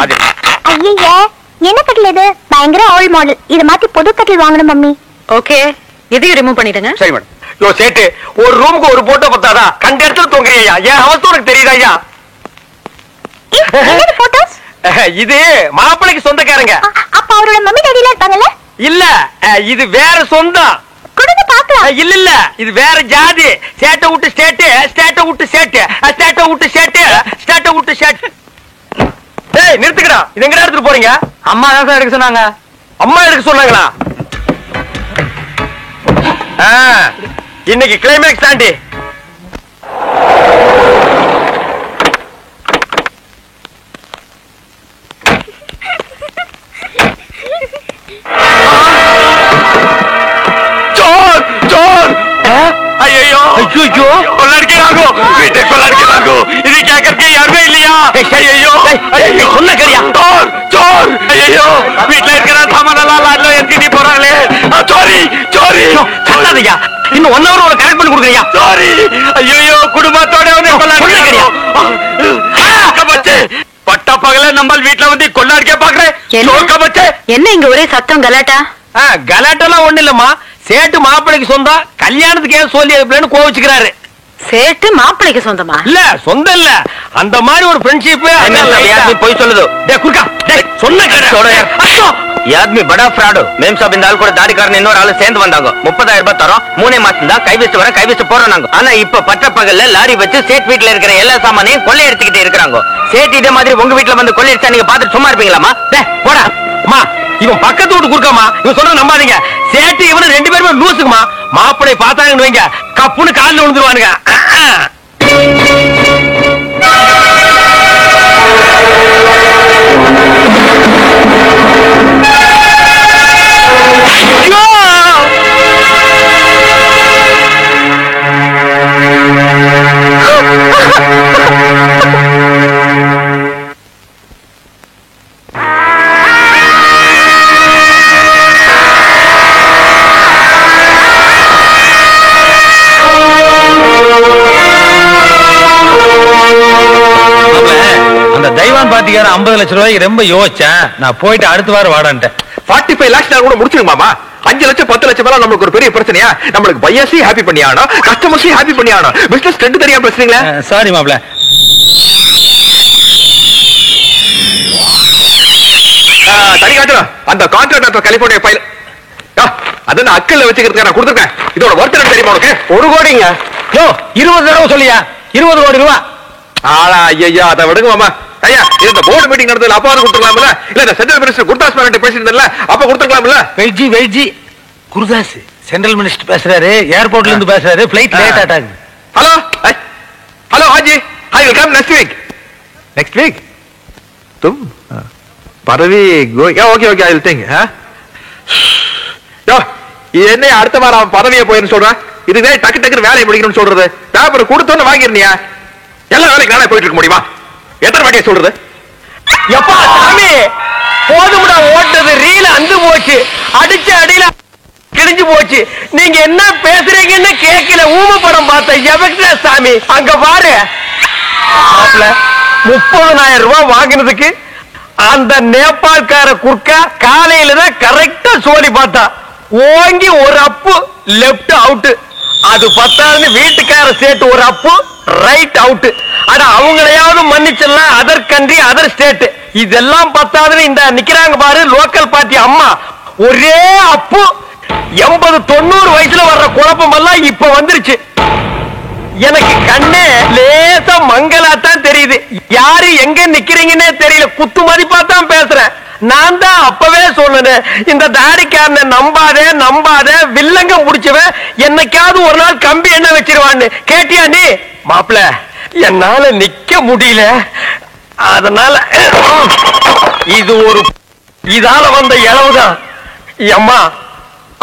ஐயா என்ன கட்டில் இது? பயங்கர ஓல்ட் மாடல். இத மாத்தி புது கட்டில் வாங்கணும் மம்மி. ஓகே, இதையும் ரிமூவ் பண்ணிடுங்க. சரி மேடம். யோ சேட்டு, ஒரு ரூமுக்கு ஒரு போட்டோ பத்தாதா? கண்ட இடத்துல தூங்குறியா? என் அவஸ்தை உனக்கு தெரியுதா ஐயா? என்னது போட்டோஸ்? இது மாப்பிளைக்கு சொந்தக்காரங்க. அப்ப அவரோட மம்மி டாடில இருப்பாங்கல்ல? இல்ல இது வேற சொந்தம். கொடுங்க பார்க்கலாம். இல்ல இல்ல இது வேற ஜாதி. சேட்டை விட்டு ஸ்டேட், ஸ்டேட்டை விட்டு சேட்டு, ஸ்டேட்டை விட்டு சேட்டு, போறீங்க? அம்மா தான் சார் எடுக்க சொன்னாங்க. அம்மா எடுக்க சொன்னாங்களா? இன்னைக்கு கிளைமேக்ஸ் தாண்டி. இது கேட்கறதுக்கு யாருமே இல்லையா? சொன்ன கரியா வீட்டுல இருக்கிற சாமானெல்லாம் லாட்ல எடுத்துட்டு போறாங்களே. சாரி சாரி சொல்லாதயா. இன்னும் 1 hour கனெக்ட் பண்ணி கொடுக்குறியா? சாரி. ஐயோ குடும்பத்தோட பட்ட பகல நம்ம வீட்டுல வந்து கொள்ளாடிக்க பாக்குறேன். என்ன இங்க ஒரே சத்தம் கலாட்டா? கலாட்டெல்லாம் ஒண்ணு இல்லம்மா. சேட்டு மாப்பிளைக்கு சொந்தம், கல்யாணத்துக்கு ஏன் சொல்லி கோவிச்சுக்கிறாரு. சேட்டு மாப்பிளைக்கு சொந்தமா? இல்ல சொந்தம் இல்ல, அந்த மாதிரி ஒரு ஃப்ரெண்ட்ஷிப். போய் சொல்லுது. ஆத்மி படா ஃப்ராடு. மேம் சாப் இந்த ஆள் கூட தாடிக்காரன் இன்னொரு ஆளு சேர்ந்து வந்தாங்க. 30,000 ரூபாய் தரோம், 3 மாசம் தான் கை வச்சு வர கை வச்சு போறோம் நாங்க. ஆனா இப்ப பட்ட பகல்ல லாரி வச்சு சேட் வீட்டுல இருக்கிற எல்லா சாமானையும் கொள்ளை எடுத்துக்கிட்டு இருக்கிறாங்க. சேட் இதே மாதிரி உங்க வீட்டுல வந்து கொள்ளை எடுத்தா நீங்க பாத்துட்டு சும்மா இருப்பீங்களாமா? போடா அம்மா, இவன் பக்கத்து வீட்டு குறுக்காமா. இவன் சொல்ற நம்பாதீங்க. சேட்டு இவனு 2 பேருமே லூசுக்குமா. மாப்பிளை பார்த்தாங்கன்னு வைங்க, கப்புன்னு காலில் விழுந்துருவானுங்க. பாத்திக்கார 50 லட்சம் ரூபாய்க்கு ரொம்ப யோசிச்சேன். நான் போயிட்டு அடுத்த வாரம் வாடான்ட்டேன். 45 lakhs கூட முடிச்சிருங்க மாமா. 5 லட்சம் 10 லட்சம் மேல நம்மளுக்கு ஒரு பெரிய பிரச்சனையா? நம்மளுக்கு பையர்ஸையும் ஹாப்பி பண்ணி ஆகணும், கஸ்டமர்ஸையும் ஹாப்பி பண்ணி ஆகணும். பிசினஸ் 2 தனியா பேசுறீங்களா? சாரி மாப்ள. தனி காட்டுறோம். அந்த கான்ட்ராக்டர் கலிபோர்னியா ஃபைல் அத நான் அக்கல்ல வச்சுக்கிறதுக்கு நான் கொடுத்துருக்கேன். இதோட ஒர்த் தெரியுமா உனக்கு? 1 கோடிங்க. யோ 20 தடவை சொல்லியா? 20 கோடி ரூபாய். ஆளா ஐயா, அதை விடுங்க மாமா. ஐயா, இந்த போர்டு மீட்டிங் நடந்ததுல அப்பா கொடுத்துக்கலாம்ல? இல்ல இந்த சென்ட்ரல் மினிஸ்டர் குர்தாஸ் மேனன் பேசியிருந்தல அப்ப கொடுத்துக்கலாம்ல? வெயிட்ஜி குருதாஸ் சென்ட்ரல் மினிஸ்டர் பேசுறாரு, ஏர்போர்ட்ல இருந்து பேசுறாரு, ஃளைட் லேட் ஆட்டாங்க. ஹலோ ஹலோ ஹாஜி, I will come next week. तुम பதவி ஓகே ஐ வில் திங்க். யோ என்ன அடுத்த வாரம் பதவியை போயின்னு சொல்றேன். இதுவே டக்கு டக்குன்னு வேலையை முடிக்கணும்னு சொல்றது. பேப்பர் கொடுத்தோன்னு வாங்கிருந்தியா? எல்லா வேலைக்கு நானே போயிட்டு இருக்க முடியுமா? எத்தனை வாட்டியா சொல்றது? எப்பா சாமி போதும்டா, ஓட்டது ரீல அந்து போச்சு, அடிச்ச அடியில கிழிஞ்சு போச்சு. நீங்க என்ன பேசுறீங்கன்னு கேட்கல. ஊம படம் பார்த்த எவக்டா சாமி. அங்க பாரு 30,000 ரூபாய் வாங்கினதுக்கு அந்த நேபாள்கார குர்க்கா காலையில தான் கரெக்டா சோழி பார்த்தா. ஓங்கி ஒரு அப்பு லெப்ட் அவுட். அது பத்தாதுன்னு வீட்டுக்கார சேட்டு ஒரு அப்பு ரைட் அவுட். ஆனா அவங்களையாவது மன்னிச்சிடலாம், அதர் கண்ட்ரி அதர் ஸ்டேட். இதெல்லாம் பத்தாதுன்னு இந்த நிக்கிறாங்க பாரு லோக்கல் பார்ட்டி அம்மா, ஒரே அப்பு 80-90 வயசுல வர்ற குழப்பம் எல்லாம் இப்ப வந்துருச்சு. எனக்கு கண்ணே லேசா மங்கலாத்தான் தெரியுது. யாரு எங்க நிக்கிறீங்கன்னே தெரியல. குத்து மதிப்பா தான் பேசுறேன். நான் தான் அப்பவே சொன்னேன், இந்த தாடிக்காரனை நம்பாத வில்லங்க முடிச்சவன் என்னைக்காவது ஒரு நாள் கம்பி என்ன வச்சிருவான்னு. கேட்டியா நீ? மாப்பிள என்னால நிக்க முடியல, அதனால இது ஒரு இதால வந்த இளவுதான். அம்மா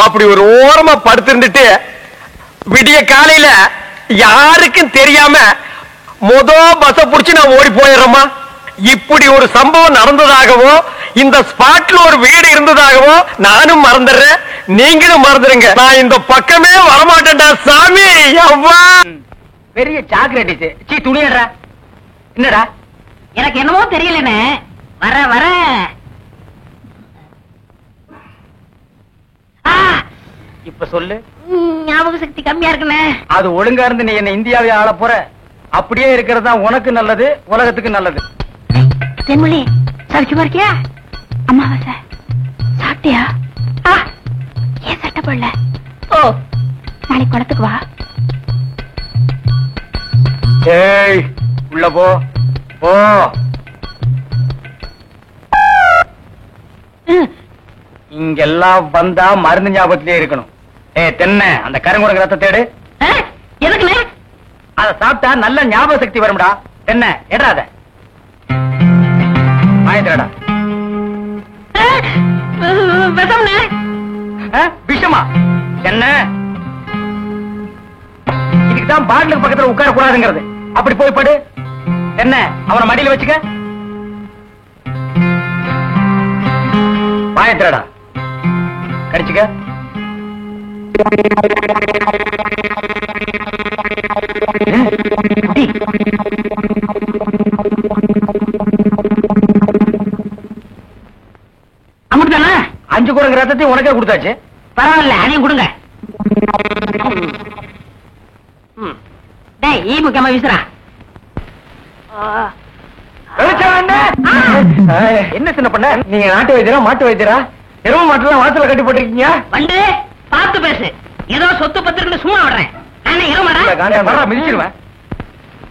அப்படி ஒரு ஓரமா படுத்திருந்துட்டு விடிய காலையில யாருக்கும் தெரியாம பஸ் புடிச்சு நான் ஓடி போயிடுறேம்மா. இப்படி ஒரு சம்பவம் நடந்ததாகவோ இந்த ஸ்பாட்ல ஒரு வீடு இருந்ததாகவோ நானும் மறந்துடுறேன், நீங்களும் மறந்துடுங்க. நான் இந்த பக்கமே வரமாட்டேன்டா சாமி. அவ்வா பெரிய சாக்லேட் சீ துணியடா. என்னடா எனக்கு என்னமோ தெரியலனே. வர இப்ப சொல்லு. ஞாபக சக்தி கம்மியா இருக்குனே. அது ஒழுங்கா இருந்து நீ என்ன இந்தியாவை ஆள போற. அப்படியே இருக்கிறதா உனக்கு நல்லது, உலகத்துக்கு நல்லது. தென்மொழி சௌக்கியமா இருக்கியா? அம்மாவாசை சாப்பிட்டியா? ஏன் சட்டை போடல? ஓ நாளைக்கு குளத்துக்கு வா. ஏய் உள்ள போ. இங்கெல்லாம் வந்தா மருந்து ஞாபகத்திலே இருக்கணும். தென்னை அந்த கருங்குரங்கு ரத்த தேடு. எதுக்குண்ணே? அத சாப்பிட்டா நல்ல ஞாபக சக்தி வரும்டா. தென்னை எடாத வாங்கிடா. விஷம்ண்ணே. விஷமா? என்ன இதுக்குதான் பாட்டிலுக்கு பக்கத்துல உட்கார கூடாதுங்கிறது. அப்படி போய் படு. என்ன அவனை மடியில வச்சுக்க. வாயத்திரடா கடிச்சுக்க. அமுட்டுதானே? 5 குரங்கு ரத்தத்தையும் உனக்கே கொடுத்தாச்சு. பரவாயில்ல, அதையும் கொடுங்க. டேய், ஈ முக்கியமா வீசுறா. என்ன சின்ன பண்ண? நீங்க நாட்டு வைத்தியரா மாட்டு வைத்தியரா? எரும மாட்டுலாம் வாசல கட்டி போட்டிருக்கீங்க. வந்து பார்த்து பேசு. ஏதோ சொத்து பத்திரன்னு சும்மா விடுறேன். நானே இருமாடா மிதிச்சிருவேன்.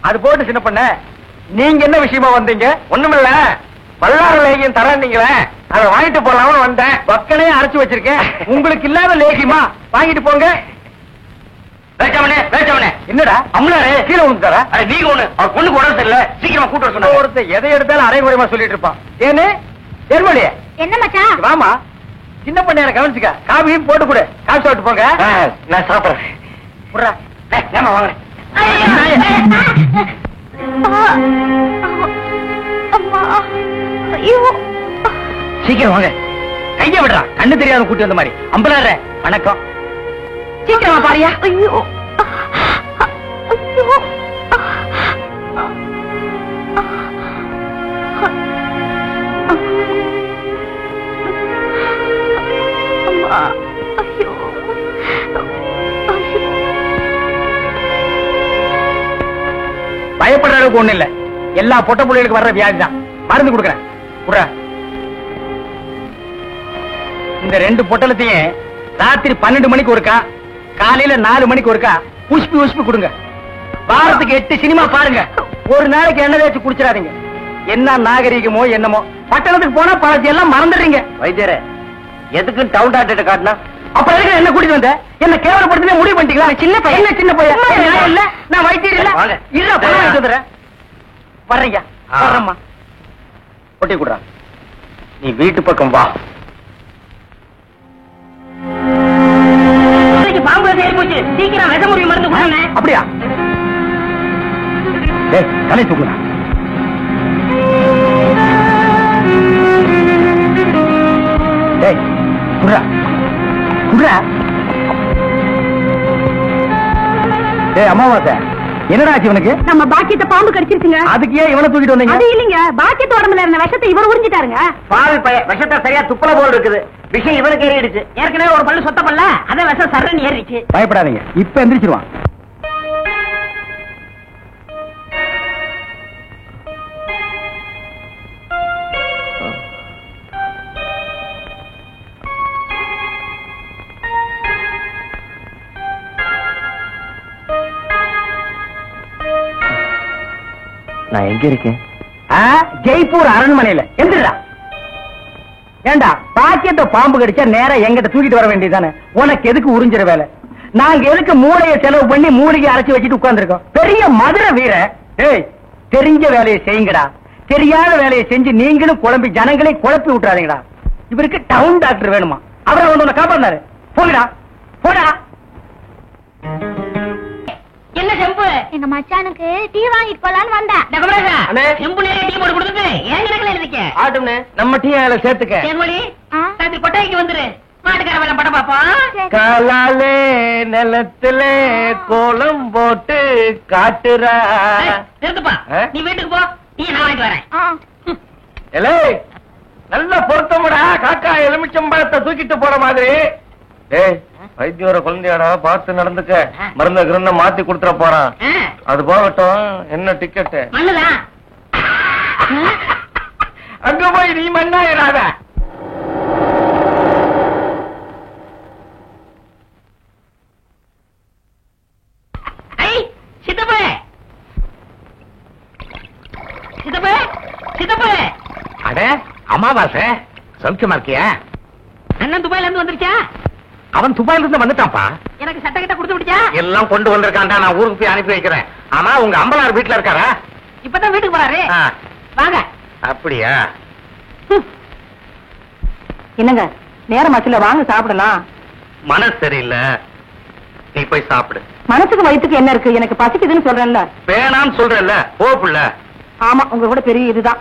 அது போட்டு சின்ன பண்ண, நீங்க என்ன விஷயமா வந்தீங்க? ஒண்ணுமில்ல, பல்லாறு லேகியம் தரீங்களே, அதை வாங்கிட்டு போலாம்னு வந்தேன். பக்கனே அரைச்சு வச்சிருக்கேன். உங்களுக்கு இல்லாத லேகியமா? வாங்கிட்டு போங்க. என்னடா அம்மாரே கீழே விழுந்துட்டாரா? நீங்க ஒண்ணு அவர் பொண்ணுக்கு உடம்பு சரியில்லை, சீக்கிரமா கூட்டு வர சொன்னா. ஒருத்தர் எதை எடுத்தாலும் அரை குறைமா சொல்லிட்டு இருப்பான். ஏன்னு எருமலியே என்ன மச்சான்? வாமா, சின்ன பண்ண கவனிச்சுக்க. காபியும் போட்டு கொடு. காசு சாப்பிட்டு போங்க. நான் சாப்பிடுறேன். புடுறா. ஏமா வாங்க. சீக்கிரம் வாங்க. கைய விடுறா. கண்ணு தெரியாத கூட்டி வந்த மாதிரி. அம்பலாற வணக்கம். சீக்கிரமா பாரியா. ஐயோ ஐயோ அம்மா. ஐயோ பயப்படுற அளவுக்கு ஒண்ணு இல்ல. எல்லா பொட்ட புள்ளைகளுக்கு வர்ற வியாதி தான். மருந்து கொடுக்குறேன். குடுறா. இந்த 2 பொட்டலத்தையும் ராத்திரி 12 மணிக்கு ஒருக்கா, காலையில 4 மணிக்கு ஒருக்கா உஷ்பி கொடுங்க. வாரத்துக்கு 8 சினிமா பாருங்க. ஒரு நாளைக்கு எண்ணெய் தேய்ச்சி குடிச்சிடாதீங்க. என்ன நாகரீகமோ என்னமோ, பட்டணத்துக்கு போனா பழச்சி எல்லாம் மறந்துடுறீங்க. வைத்தியரே, எதுக்கு டவுன் டாக்டர் காட்டினா? அப்ப எதுக்கு என்ன கூட்டிட்டு வந்த? என்ன கேவலப்படுத்தி முடிவு பண்ணிட்டீங்களா? சின்ன பையன், சின்ன பையன் இல்ல, நான் வைத்தியர் இல்ல. இல்ல பணம் வாங்கி வந்துடுறேன். வர்றீங்க வர்றம்மா. ஒட்டி கொடுறா. நீ வீட்டு பக்கம் வா. பாம்பு ஏறி போச்சு. சீக்கிரம் விஷமுறி மருந்து கொடுங்க. அப்படியா? டேய், தலை தூக்குடா. டேய், குடுறா குடுறா. டேய் அம்மாவாசை, என்னடா ஆச்சு இவனுக்கு? நம்ம பாக்கியத்தை பாம்பு கடிச்சிருச்சுங்க. அதுக்கு ஏன் இவனை தூக்கிட்டு வந்தீங்க? அது இல்லைங்க, பாக்கியத்து உடம்புல இருந்த விஷத்தை இவர் உறிஞ்சிட்டாருங்க. பாவி பைய, விஷத்தை சரியா துப்புல போல் இருக்குது. விஷயம் இவனுக்கு ஏறிடுச்சு. ஏற்கனவே ஒரு பல்லு சொத்த பல்ல, அதை விஷம் சர்றன்னு ஏறிடுச்சு. பயப்படாதீங்க, இப்ப எந்திரிச்சிருவான். நான் எங்க இருக்கேன்? ஜெய்ப்பூர் அரண்மனையில. எந்திரா. ஏண்டா, பாக்கியத்தை பாம்பு கடிச்சா நேரா எங்கிட்ட தூக்கிட்டு வர வேண்டியதானே? உனக்கு எதுக்கு உறிஞ்சிற வேலை? நாங்க எதுக்கு மூளையை செலவு பண்ணி மூலிகை அரைச்சு வச்சுட்டு உட்கார்ந்துருக்கோம்? பெரிய மதுரை வீர. ஏய், தெரிஞ்ச வேலையை செய்யுங்கடா. தெரியாத வேலையை செஞ்சு நீங்களும் குழம்பி ஜனங்களை குழப்பி விட்டுறாதீங்கடா. இவருக்கு டவுன் டாக்டர் வேணுமா? அவரை வந்து உன்னை காப்பாந்தாரு. போங்கடா போடா. என்ன செம்பு? எங்க மச்சானுக்கு டீ வாங்கிட்டு போலான்னு வந்தேன். செம்புல டீ போட்டு கொடுத்துட்டு ஏன் கிடக்கல இருக்க? ஆட்டும்னே, நம்ம டீ அதில் சேர்த்துக்க. தேன்மொழி, ராத்திரி கொட்டைக்கு வந்துரு. மாட்டுக்கார வேலை படம் பாப்போம். காலாலே நிலத்துல கோலம் போட்டு காட்டுறா. நிறுத்துப்பா, நீ வீட்டுக்கு போ. டீ நான் வாங்கிட்டு வரேன். நல்ல பொருத்தமுடா. காக்கா எலுமிச்சம்பழத்தை தூக்கிட்டு போற மாதிரி. ஏய், வைத்தியோர குழந்தையாடா, பார்த்து நடந்துக்க. மருந்த கிருந்த மாத்தி கொடுத்துட போறான். அது போகட்டும். என்ன டிக்கெட்டு? மண்ணுதான். அங்க போய் நீ மண்ணாயிராத. சித்தப்பு சித்தப்பு சித்தப்பு. அட அமாவாசை, சௌக்கியமா இருக்கியா? அண்ணன் துபாயில இருந்து வந்துருச்சா? அவன் துபாயில இருந்து வந்துட்டான்ப்பா. எனக்கு சட்டை கிட்ட கொடுத்து விடுச்சா? எல்லாம் கொண்டு வந்திருக்கான்டா. நான் ஊருக்கு போய் அனுப்பி வைக்கிறேன். ஆமா, உங்க அம்பலார் வீட்டுல இருக்காரா? இப்பதான் வீட்டுக்கு போறாரு. வாங்க. அப்படியா? என்னங்க நேரமாச்சுல, வாங்க சாப்பிடலாம். மனசு சரியில்லை, நீ போய் சாப்பிடு. மனசுக்கு வயிற்றுக்கு என்ன இருக்கு? எனக்கு பசிக்குதுன்னு சொல்றேன்ல. வேணான்னு சொல்றேன்ல, போ புள்ள. ஆமா, உங்க கூட பெரிய இதுதான்.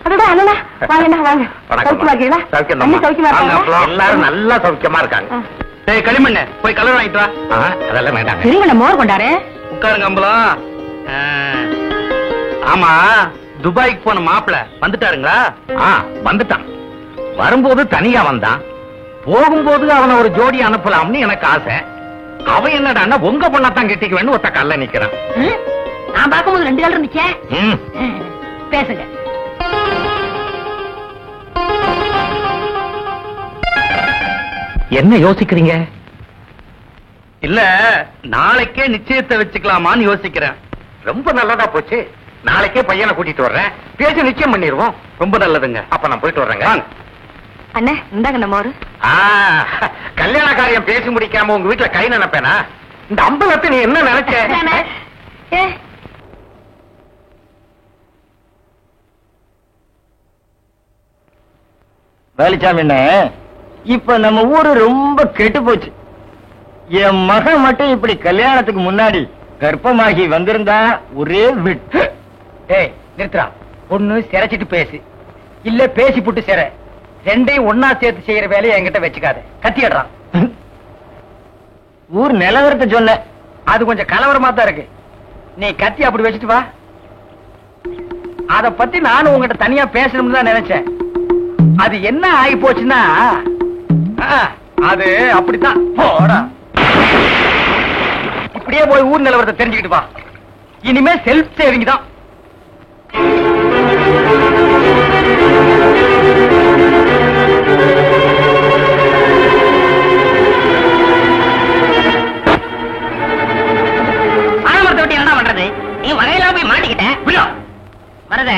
அதோட அண்ணா வாங்க, என்ன வாங்க. சௌக்கியமா இருக்கீங்களா? சௌக்கியமா இருக்காங்க. எல்லாரும் நல்லா சௌக்கியமா இருக்காங்க. களிமண்ண போய் கலர் வாங்கிட்டு வா. அதெல்லாம் வேண்டாங்க. சரிங்க, மோர் கொண்டாரு. உட்காருங்க அம்பலம். ஆமா, துபாய்க்கு போன மாப்பிள வந்துட்டாருங்களா? வந்துட்டான். வரும்போது தனியா வந்தான், போகும்போது அவனை ஒரு ஜோடி அனுப்பலாம்னு எனக்கு ஆசை. அவன் என்னடா உங்க பொண்ணத்தான் கெட்டிக்குவேன்னு ஒத்த கல்ல நிக்கிறான். நான் பார்க்கும்போது 2 கால் இருந்துச்சே. பேசுங்க. என்ன யோசிக்கிறீங்க? இல்ல, நாளைக்கே நிச்சயத்தை வச்சுக்கலாமான்னு யோசிக்கிறேன். ரொம்ப நல்லதா போச்சு. நாளைக்கே பையனை கூட்டிட்டு வர்றேன், பேசி நிச்சயம் பண்ணிடுவோம். ரொம்ப நல்லதுங்க. அப்ப நான் போயிட்டு வர்றேங்க. அண்ணே இந்தாங்க நம்ம மோர். கல்யாண காரியம் பேசி முடிக்காம உங்க வீட்டுல கை நினைப்பேனா? இந்த அம்பலத்தை நீ என்ன நினைச்ச? வேலுச்சாமி, இப்ப நம்ம ஊரு ரொம்ப கெட்டு போச்சு. என் மகன் மட்டும் இப்படி கல்யாணத்துக்கு முன்னாடி கர்ப்பமாகி வந்திருந்தா ஒரே விட்டு. ஏய் நிறுத்துறா. ஒண்ணு சிரைச்சிட்டு பேசு, இல்ல பேசி புட்டு சிற. ரெண்டையும் ஒன்னா சேர்த்து செய்யற வேலையை என்கிட்ட வச்சுக்காத. கத்திடுறான். ஊர் நிலவரத்தை சொன்ன. அது கொஞ்சம் கலவரமா தான் இருக்கு. நீ கத்தி அப்படி வச்சுட்டு வா. அத பத்தி நானும் உங்ககிட்ட தனியா பேசணும்னு தான் நினைச்சேன். அது என்ன ஆகி போச்சுன்னா, அது அப்படித்தான். போடா, இப்படியே போய் ஊர் நிலவரத்தை தெரிஞ்சுக்கிட்டு வா. இனிமே செல்ஃப் சேவிங் தான். ஆனமரத்தை விட்டு என்ன பண்றது? நீ வகையெல்லாம் போய் மாட்டிக்கிட்ட. வரத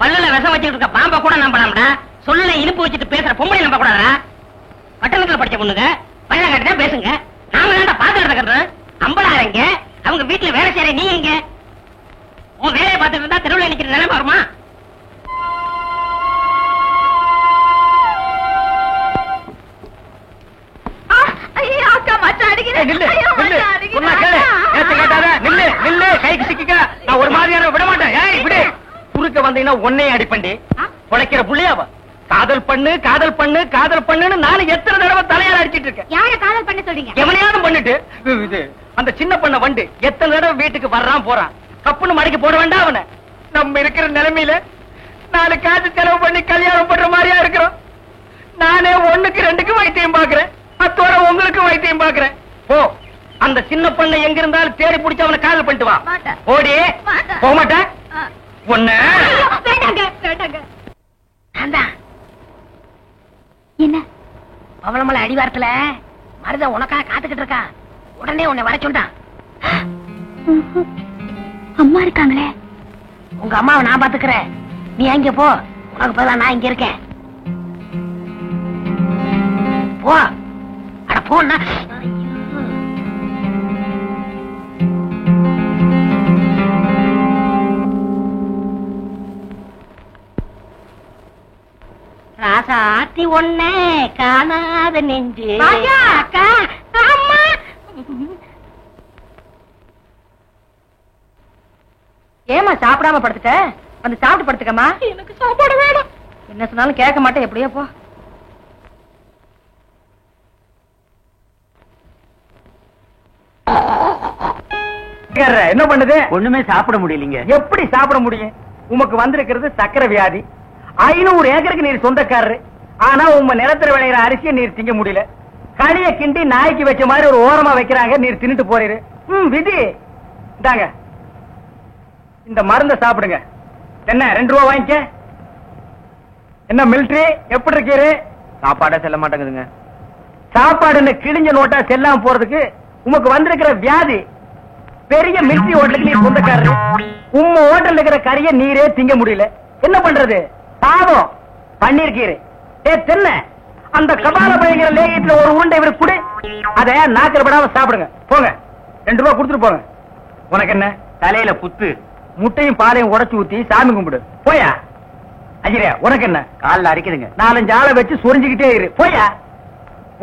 பல்லுல விஷம் வச்சுட்டு இருக்க பாம்ப கூட நம்பலாம்டா. சொல்ல இழுப்பு வச்சுட்டு பேசுற பொம்பளை நம்ப கூடாதா? பட்டணத்துல படிச்ச பொண்ணுங்க பல்ல கட்டினா பேசுங்க. நாம தான்டா பாத்துட்டு இருக்கிறோம். அம்பளாரங்க அவங்க வீட்டுல வேலை செய்யற நீ எங்க? உன் வேலையை பார்த்துட்டு இருந்தா தெருவில் நிக்கிற நிலைமை வருமா? நான் ஒரு மாதிரியான விட மாட்டேன். குறுக்க வந்தீங்கன்னா உன்னையே அடிப்பண்டி. உழைக்கிற புள்ளையாவ காதல் பண்ணு காதல் பண்ணு காதல் பண்ணுன்னு நானும் எத்தனை தடவை தலையால அடிச்சிட்டு இருக்கேன். யார காதல் பண்ண சொல்றீங்க? எவனையாவது பண்ணிட்டு இது அந்த சின்ன பண்ண வண்டு எத்தனை தடவை வீட்டுக்கு வர்றான் போறான். கப்புன்னு மடிக்கு போட வேண்டாம் அவனை. நம்ம இருக்கிற நிலைமையில 4 காசு செலவு பண்ணி கல்யாணம் பண்ற மாதிரியா இருக்கிறோம். நானே 1க்கு 2க்கு வைத்தியம் பாக்குறேன். அத்தோட உங்களுக்கு வைத்தியம் பாக்குறேன். போ, அந்த சின்ன பண்ண எங்க இருந்தாலும் தேடி பிடிச்சு அவனை காதல் பண்ணிட்டு வா. ஓடி போக மாட்டேன். ஒண்ணு என்ன பவளமலை அடிவாரத்துல மருத உனக்காக காத்துக்கிட்டு இருக்கான். உடனே உன்னை வர சொன்னான். அம்மா இருக்காங்களே? உங்க அம்மாவை நான் பாத்துக்கிறேன். நீ அங்க போ. உனக்கு பதிலா நான் இங்க இருக்கேன். போ. அட போன்னா. ராசாத்தி ஒண்ணே காணாத நெஞ்சு. அக்கா, அம்மா. ஏமா சாப்பிடாம படுத்துட்ட? வந்து சாப்பிட்டு படுத்துக்கமா. எனக்கு சாப்பாடு வேணும். என்ன சொன்னாலும் கேட்க மாட்டேன். எப்படியோ போ. என்ன பண்ணுது? ஒண்ணுமே சாப்பிட முடியலீங்க. எப்படி சாப்பிட முடியும்? உமக்கு வந்திருக்கிறது சக்கரை வியாதி. 500 ஏக்கருக்கு நீர் சொந்தக்காரரு. ஆனா உங்க நிலத்துல விளையிற அரிசியை நீர் திங்க முடியல. களிய கிண்டி நாய்க்கு வச்ச மாதிரி ஒரு ஓரமா வைக்கிறாங்க. நீர் தின்னுட்டு போறீரு. விதி இந்தாங்க, இந்த மருந்த சாப்பிடுங்க. என்ன 2 ரூபா வாங்கிக்க. என்ன மிலிட்டரி எப்படி இருக்கீரு? சாப்பாடே செல்ல மாட்டேங்குதுங்க. சாப்பாடுன்னு கிழிஞ்ச நோட்டா செல்லாம போறதுக்கு உமக்கு வந்திருக்கிற வியாதி. பெரிய மிலிட்டரி ஹோட்டலுக்கு நீர் சொந்தக்காரரு. உம்ம ஹோட்டல் இருக்கிற கறிய நீரே திங்க முடியல. என்ன பண்றது? பாவம் பண்ணிருக்கீரு. தென்ன அந்த கபால பயங்கர லேகியத்துல ஒரு உருண்டை இவருக்கு கொடு. அத நாக்கில படாம சாப்பிடுங்க. போங்க, 2 ரூபா கொடுத்துட்டு போங்க. உனக்கு என்ன தலையில புத்து? முட்டையும் பாலையும் உடைச்சு ஊத்தி சாமி கும்பிடு. போயா. அஜிரே, உனக்கு என்ன காலில் அடிக்குதுங்க? 4-5 ஆளை வச்சு சொரிஞ்சுக்கிட்டே இரு. போயா.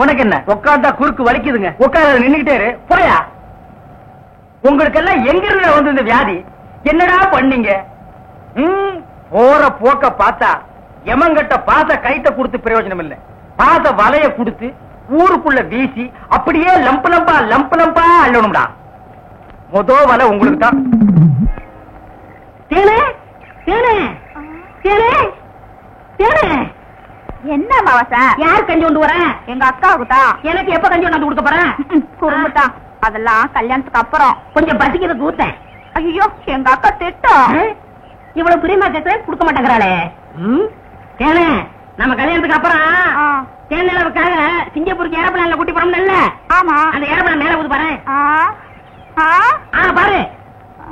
உனக்கு என்ன உட்கார்ந்தா குறுக்கு வலிக்குதுங்க? உட்கார நின்னுகிட்டே இரு. போயா. உங்களுக்கு எல்லாம் எங்க இருந்து வந்து இந்த வியாதி? என்னடா பண்ணீங்க? போற போக்க பார்த்தா எமங்கட்ட பாச கைத்த கொடுத்து பிரயோஜனம் இல்ல. பாச வலைய கொடுத்து ஊருக்குள்ள வீசி அப்படியே லம்பு லம்பா அள்ளணும்டா. மொத வலை உங்களுக்கு தான். என்ன மாவசா? யார் கஞ்சி கொண்டு வரேன்? எங்க அக்காவுக்கு தான். எனக்கு எப்ப கஞ்சி கொண்டாந்து கொடுக்க போறேன்? குறும்புதான். அதெல்லாம் கல்யாணத்துக்கு அப்புறம். கொஞ்சம் பசிக்கிறது ஊத்தேன். ஐயோ, எங்க அக்கா திட்டம். இவ்வளவு பிரியமா கேட்க கொடுக்க மாட்டேங்கிறாளே. கேளு, நம்ம கல்யாணத்துக்கு அப்புறம் தேனிலவுக்காக சிங்கப்பூருக்கு ஏரோப்ளேன்ல கூட்டி போறோம்ல. ஆமா. அந்த ஏரோப்ளேன் மேல போகுது பாரு. பாரு,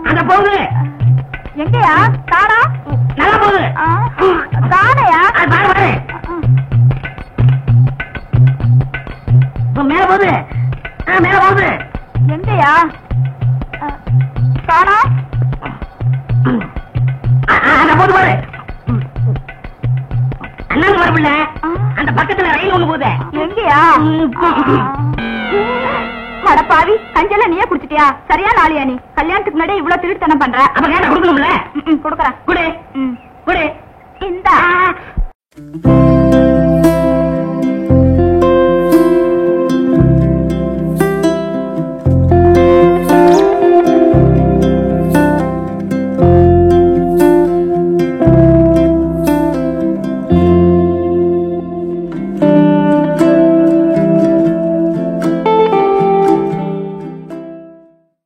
அந்த போகுது. எங்கயா? தாடா நல்லா போகுது. தாடையா? பாரு பாரு, மேல போகுது. மேல போகுது. எங்கயா? தாடா அந்த போகுது பாரு. அண்ணன் வரவில்ல, அந்த பக்கத்துல ரயில் ஒண்ணு போகுது. எங்கயா? அடப்பாவி, கஞ்சல நீயே குடிச்சிட்டியா? சரியா நாளியா நீ? கல்யாணத்துக்கு முன்னாடி இவ்வளவு திருட்டுத்தனம் பண்ற. அப்ப கேட்ட கொடுக்கணும்ல? கொடுக்கறேன். குடு குடு. இந்த